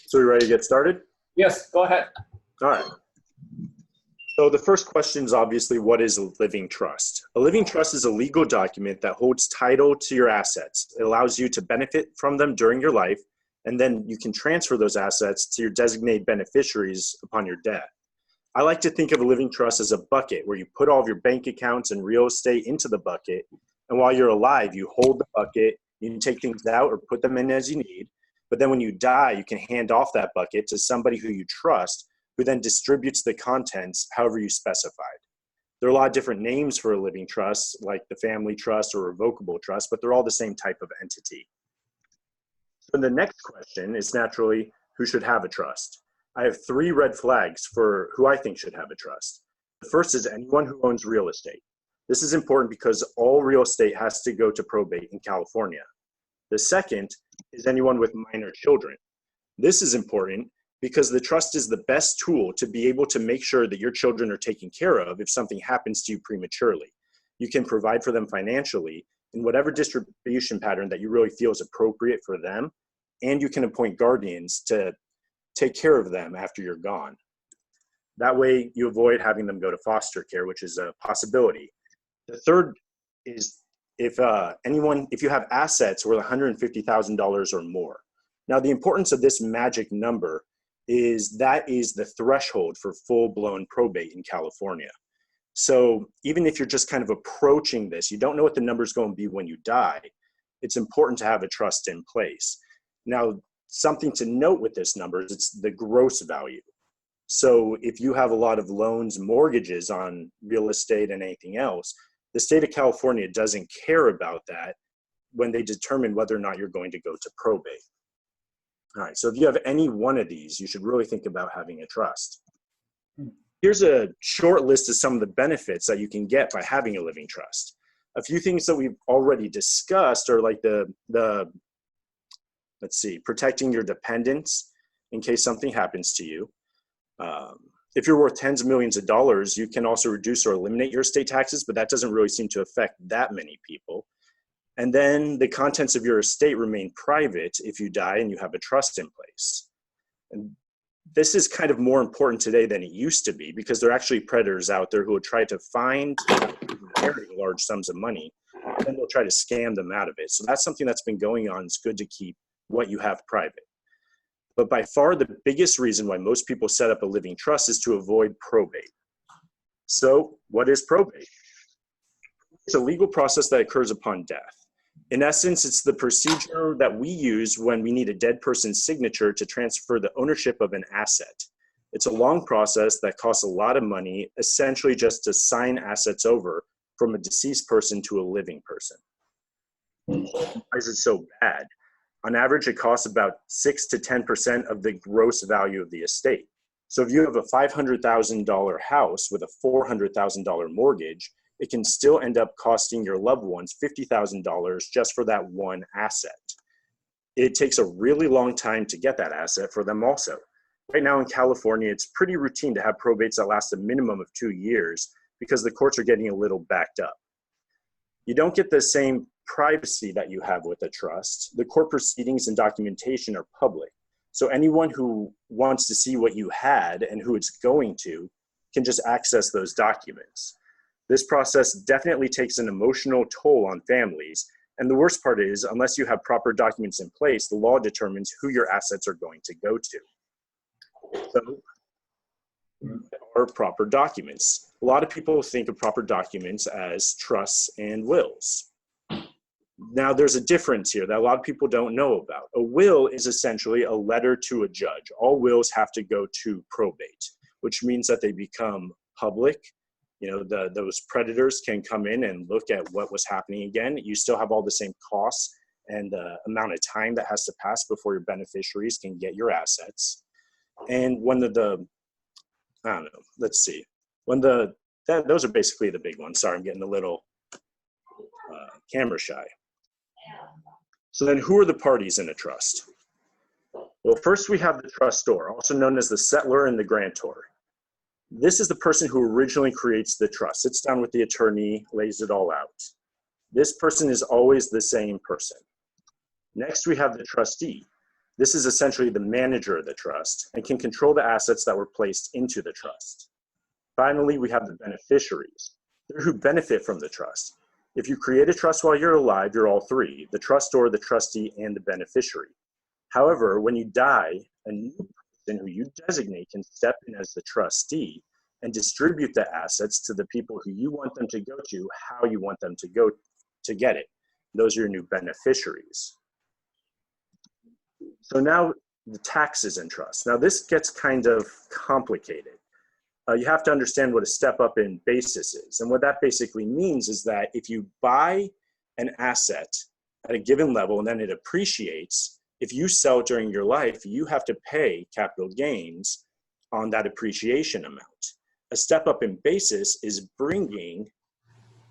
So we ready to get started? Yes, go ahead. All right. So the first question is obviously, what is a living trust? A living trust is a legal document that holds title to your assets. It allows you to benefit from them during your life, and then you can transfer those assets to your designated beneficiaries upon your death. I like to think of a living trust as a bucket where you put all of your bank accounts and real estate into the bucket, and while you're alive, you hold the bucket, you can take things out or put them in as you need, but then when you die, you can hand off that bucket to somebody who you trust, who then distributes the contents however you specified. There are a lot of different names for a living trust, like the family trust or revocable trust, but they're all the same type of entity. So the next question is naturally, who should have a trust? I have 3 red flags for who I think should have a trust. The first is anyone who owns real estate. This is important because all real estate has to go to probate in California. The second is anyone with minor children. This is important because the trust is the best tool to be able to make sure that your children are taken care of if something happens to you prematurely. You can provide for them financially in whatever distribution pattern that you really feel is appropriate for them, and you can appoint guardians to take care of them after you're gone. That way you avoid having them go to foster care, which is a possibility. The third is if you have assets worth $150,000 or more. Now, the importance of this magic number is that is the threshold for full-blown probate in California. So even if you're just kind of approaching this, you don't know what the number is going to be when you die, it's important to have a trust in place. Now, something to note with this number is it's the gross value. So if you have a lot of loans, mortgages on real estate and anything else, the state of California doesn't care about that when they determine whether or not you're going to go to probate. All right, so if you have any one of these, you should really think about having a trust. Here's a short list of some of the benefits that you can get by having a living trust. A few things that we've already discussed are like protecting your dependents in case something happens to you. If you're worth tens of millions of dollars, you can also reduce or eliminate your estate taxes, but that doesn't really seem to affect that many people. And then the contents of your estate remain private if you die and you have a trust in place. And this is kind of more important today than it used to be because there are actually predators out there who will try to find inheriting large sums of money, and then they'll try to scam them out of it. So that's something that's been going on. It's good to keep what you have private. But by far the biggest reason why most people set up a living trust is to avoid probate. So what is probate? It's a legal process that occurs upon death. In essence, it's the procedure that we use when we need a dead person's signature to transfer the ownership of an asset. It's a long process that costs a lot of money, essentially just to sign assets over from a deceased person to a living person. Why is it so bad? On average, it costs about 6 to 10% of the gross value of the estate. So if you have a $500,000 house with a $400,000 mortgage, it can still end up costing your loved ones $50,000 just for that one asset. It takes a really long time to get that asset for them also. Right now in California, it's pretty routine to have probates that last a minimum of 2 years because the courts are getting a little backed up. You don't get the same privacy that you have with a trust. The court proceedings and documentation are public. So anyone who wants to see what you had and who it's going to can just access those documents. This process definitely takes an emotional toll on families. And the worst part is, unless you have proper documents in place, the law determines who your assets are going to go to. So, are proper documents. A lot of people think of proper documents as trusts and wills. Now, there's a difference here that a lot of people don't know about. A will is essentially a letter to a judge. All wills have to go to probate, which means that they become public. You know, those predators can come in and look at what was happening again. You still have all the same costs and the amount of time that has to pass before your beneficiaries can get your assets. And when those are basically the big ones. Sorry, I'm getting a little camera shy. So then who are the parties in a trust? Well, first we have the trustor, also known as the settlor and the grantor. This is the person who originally creates the trust, sits down with the attorney, lays it all out. This person is always the same person. Next, we have the trustee. This is essentially the manager of the trust and can control the assets that were placed into the trust. Finally, we have the beneficiaries. They're who benefit from the trust. If you create a trust while you're alive, you're all three: the trustor, the trustee, and the beneficiary. However, when you die, a new person who you designate can step in as the trustee and distribute the assets to the people who you want them to go to, how you want them to go to get it. Those are your new beneficiaries. So now the taxes and trust. Now this gets kind of complicated. You have to understand what a step up in basis is. And what that basically means is that if you buy an asset at a given level and then it appreciates, if you sell it during your life, you have to pay capital gains on that appreciation amount. A step up in basis is bringing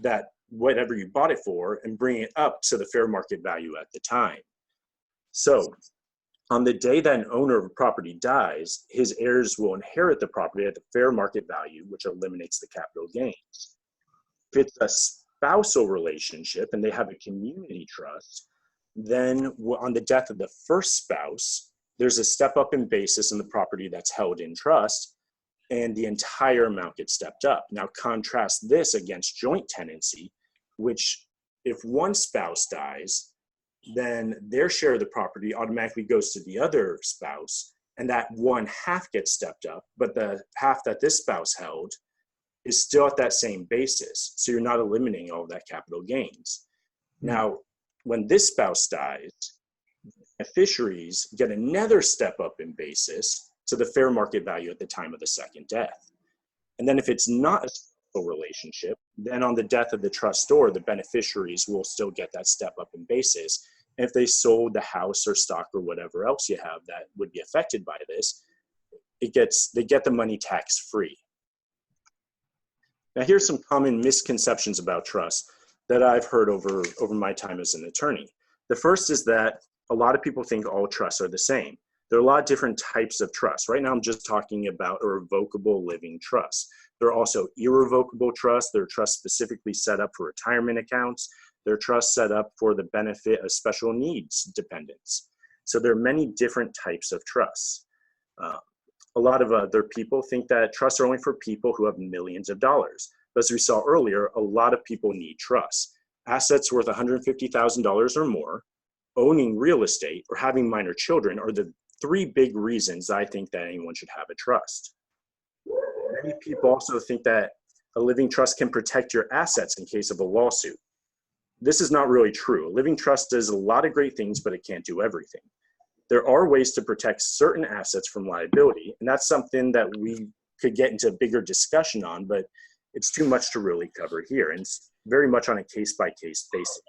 that whatever you bought it for and bringing it up to the fair market value at the time. So on the day that an owner of a property dies, his heirs will inherit the property at the fair market value, which eliminates the capital gains. If it's a spousal relationship and they have a community trust, then on the death of the first spouse, there's a step up in basis in the property that's held in trust, and the entire amount gets stepped up. Now contrast this against joint tenancy, which if one spouse dies, then their share of the property automatically goes to the other spouse, and that one half gets stepped up, but the half that this spouse held is still at that same basis. So you're not eliminating all of that capital gains. Now, when this spouse dies, beneficiaries get another step up in basis to the fair market value at the time of the second death. And then if it's not a spousal relationship, then on the death of the trustor, the beneficiaries will still get that step up in basis. And if they sold the house or stock or whatever else you have that would be affected by this, they get the money tax free. Now here's some common misconceptions about trust that I've heard over my time as an attorney. The first is that a lot of people think all trusts are the same. There are a lot of different types of trusts. Right now I'm just talking about a revocable living trust. There are also irrevocable trusts. There are trusts specifically set up for retirement accounts. There are trusts set up for the benefit of special needs dependents. So there are many different types of trusts. A lot of other people think that trusts are only for people who have millions of dollars. But as we saw earlier, a lot of people need trusts. Assets worth $150,000 or more, owning real estate, or having minor children are the three big reasons I think that anyone should have a trust. Many people also think that a living trust can protect your assets in case of a lawsuit. This is not really true. A living trust does a lot of great things, but it can't do everything. There are ways to protect certain assets from liability, and that's something that we could get into a bigger discussion on, but it's too much to really cover here, and it's very much on a case-by-case basis.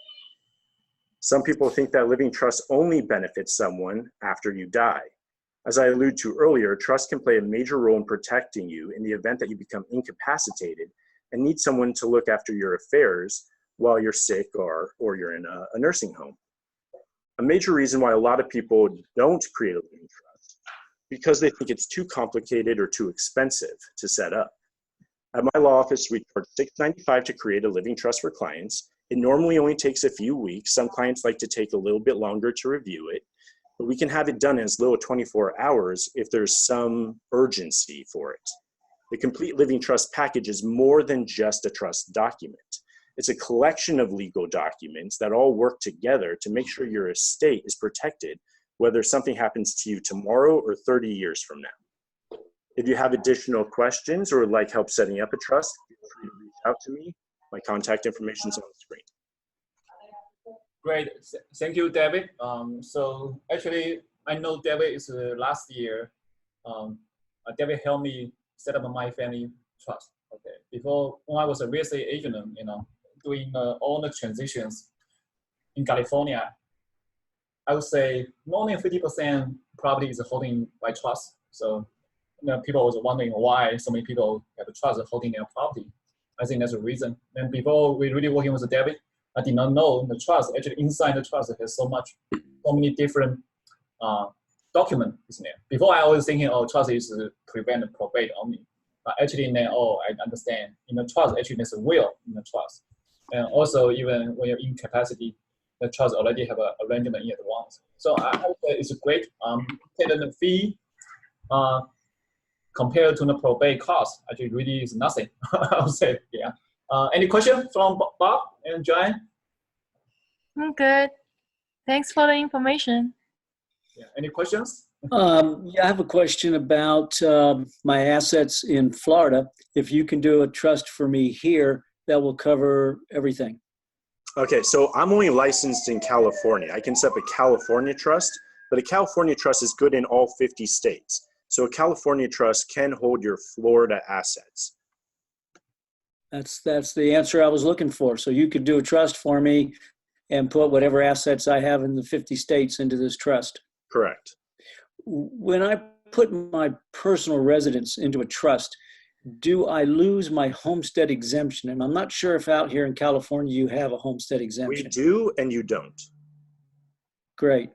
Some people think that living trust only benefits someone after you die. As I alluded to earlier, trust can play a major role in protecting you in the event that you become incapacitated and need someone to look after your affairs while you're sick or you're in a nursing home. A major reason why a lot of people don't create a living trust because they think it's too complicated or too expensive to set up. At my law office, we charge $6.95 to create a living trust for clients. It normally only takes a few weeks. Some clients like to take a little bit longer to review it, but we can have it done in as little as 24 hours if there's some urgency for it. The complete living trust package is more than just a trust document. It's a collection of legal documents that all work together to make sure your estate is protected, whether something happens to you tomorrow or 30 years from now. If you have additional questions or would like help setting up a trust, feel free to reach out to me. My contact information is on the screen. Great, thank you, David. So actually, I know David is last year. David helped me set up my family trust. Okay, before when I was a real estate agent, doing all the transitions in California, I would say more than 50% property is holding by trust. So people was wondering why so many people have a trust holding their property. I think that's a reason. And before we really working with David, I did not know the trust. Actually, inside the trust has so many different documents in there. Before I was thinking, oh, trust is to prevent probate only. But actually now, oh, I understand. In the trust, actually there's a will in the trust. And also even when you're incapacity, the trust already have an arrangement in advance. So I would say it's great. The fee compared to the probate cost, actually really is nothing. I would say, yeah. Any question from Bob and Joanne? I'm good. Thanks for the information. Yeah. Any questions? Yeah, I have a question about my assets in Florida. If you can do a trust for me here, that will cover everything. Okay, so I'm only licensed in California. I can set up a California trust, but a California trust is good in all 50 states. So a California trust can hold your Florida assets. That's the answer I was looking for. So you could do a trust for me and put whatever assets I have in the 50 states into this trust. Correct. When I put my personal residence into a trust, do I lose my homestead exemption? And I'm not sure if out here in California you have a homestead exemption. We do and you don't. Great.